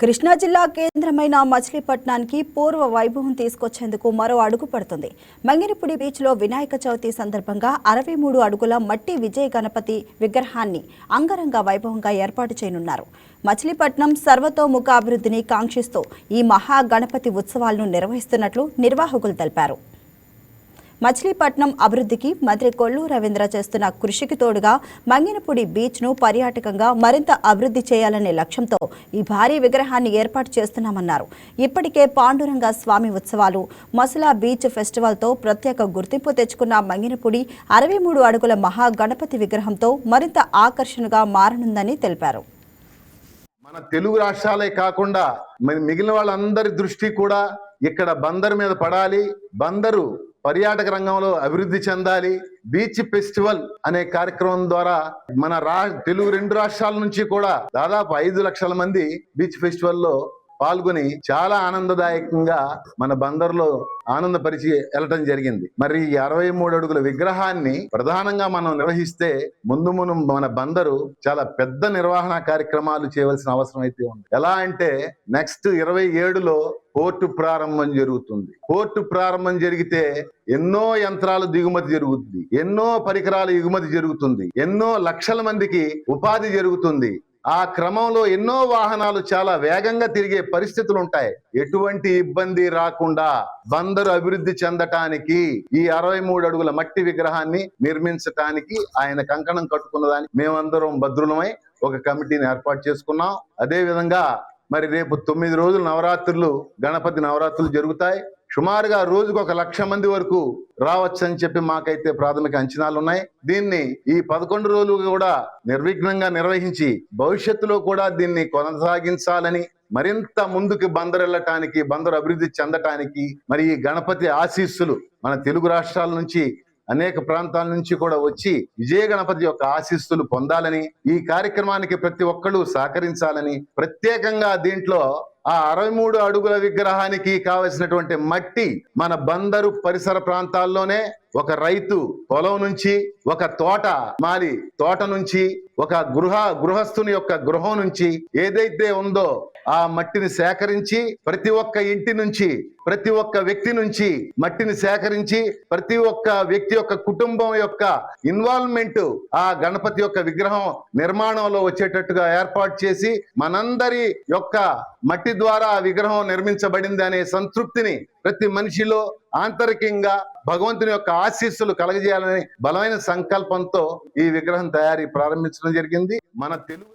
కృష్ణా జిల్లా కేంద్రమైన మచిలీపట్నానికి పూర్వ వైభవం తీసుకొచ్చేందుకు మరో అడుగు పడుతుంది. మంగినపూడి బీచ్లో వినాయక చవితి సందర్భంగా 63 అడుగుల మట్టి విజయ గణపతి విగ్రహాన్ని అంగరంగ వైభవంగా ఏర్పాటు చేయనున్నారు. మచిలీపట్నం సర్వతోముఖ అభివృద్ధిని కాంక్షిస్తూ ఈ మహా గణపతి ఉత్సవాలను నిర్వహిస్తున్నట్లు నిర్వాహకులు తెలిపారు. మచిలీపట్నం అభివృద్ధికి మంత్రి కొల్లు రవీంద్ర చేస్తున్న కృషికి తోడుగా మంగినపూడి బీచ్ను పర్యాటకంగా మరింత అభివృద్ధి చేయాలనే లక్ష్యంతో ఈ భారీ విగ్రహాన్ని ఏర్పాటు చేస్తున్నామన్నారు. ఇప్పటికే పాండురంగ స్వామి ఉత్సవాలు, మసులా బీచ్ ఫెస్టివల్తో ప్రత్యేక గుర్తింపు తెచ్చుకున్న మంగినపూడి 63 అడుగుల మహా గణపతి విగ్రహంతో మరింత ఆకర్షణగా మారనుందని తెలిపారు. మన తెలుగు రాష్ట్రాలే కాకుండా మిగిలిన వాళ్ళందరి దృష్టి కూడా ఇక్కడ బందరు మీద పడాలి. బందరు పర్యాటక రంగంలో అభివృద్ధి చెందాలి. బీచ్ ఫెస్టివల్ అనే కార్యక్రమం ద్వారా మన తెలుగు 2 రాష్ట్రాల నుంచి కూడా దాదాపు 5 లక్షల మంది బీచ్ ఫెస్టివల్లో పాల్గొని చాలా ఆనందదాయకంగా మన బందర్లో ఆనందపరిచి వెళ్ళటం జరిగింది. మరి ఈ 63 అడుగుల విగ్రహాన్ని ప్రధానంగా మనం నిర్వహిస్తే ముందు మన బందరు చాలా పెద్ద నిర్వహణ కార్యక్రమాలు చేయవలసిన అవసరం అయితే ఉంది. ఎలా అంటే నెక్స్ట్ 27లో పోర్టు ప్రారంభం జరుగుతుంది. పోర్టు ప్రారంభం జరిగితే ఎన్నో యంత్రాలు దిగుమతి జరుగుతుంది, ఎన్నో పరికరాలు ఎగుమతి జరుగుతుంది, ఎన్నో లక్షల మందికి ఉపాధి జరుగుతుంది. ఆ క్రమంలో ఎన్నో వాహనాలు చాలా వేగంగా తిరిగే పరిస్థితులు ఉంటాయి. ఎటువంటి ఇబ్బంది రాకుండా బందరు అభివృద్ధి చెందటానికి ఈ 63 అడుగుల మట్టి విగ్రహాన్ని నిర్మించటానికి ఆయన కంకణం కట్టుకున్నదానికి మేమందరం భద్రులమై ఒక కమిటీని ఏర్పాటు చేసుకున్నాం. అదే విధంగా మరి రేపు 9 రోజులు నవరాత్రులు, గణపతి నవరాత్రులు జరుగుతాయి. సుమారుగా రోజుకు 1 లక్ష మంది వరకు రావచ్చు అని చెప్పి మాకైతే ప్రాథమిక అంచనాలు ఉన్నాయి. దీన్ని ఈ 11 రోజులు కూడా నిర్విఘ్నంగా నిర్వహించి భవిష్యత్తులో కూడా దీన్ని కొనసాగించాలని, మరింత ముందుకు బందరు వెళ్ళటానికి, బందరు అభివృద్ధి చెందటానికి మరి ఈ గణపతి ఆశీస్సులు మన తెలుగు రాష్ట్రాల నుంచి అనేక ప్రాంతాల నుంచి కూడా వచ్చి విజయ గణపతి యొక్క ఆశీస్సులు పొందాలని, ఈ కార్యక్రమానికి ప్రతి ఒక్కళ్ళు సహకరించాలని, ప్రత్యేకంగా దీంట్లో ఆ 63 అడుగుల విగ్రహానికి కావలసినటువంటి మట్టి మన బందరు పరిసర ప్రాంతాల్లోనే ఒక రైతు పొలం నుంచి, ఒక తోట మాలి తోట నుంచి, ఒక గృహస్థుని యొక్క గృహం నుంచి ఏదైతే ఉందో ఆ మట్టిని సేకరించి ప్రతి ఒక్క ఇంటి నుంచి, ప్రతి ఒక్క వ్యక్తి నుంచి మట్టిని సేకరించి ప్రతి ఒక్క వ్యక్తి యొక్క కుటుంబం యొక్క ఇన్వాల్వ్మెంట్ ఆ గణపతి యొక్క విగ్రహం నిర్మాణంలో వచ్చేటట్టుగా ఏర్పాటు చేసి మనందరి యొక్క మట్టి ద్వారా ఆ విగ్రహం నిర్మించబడింది అనే సంతృప్తిని ప్రతి మనిషిలో ఆంతరికంగా భగవంతుని యొక్క ఆశీస్సులు కలగజేయాలనే బలమైన సంకల్పంతో ఈ విగ్రహం తయారీ ప్రారంభించడం జరిగింది. మన తెలుగు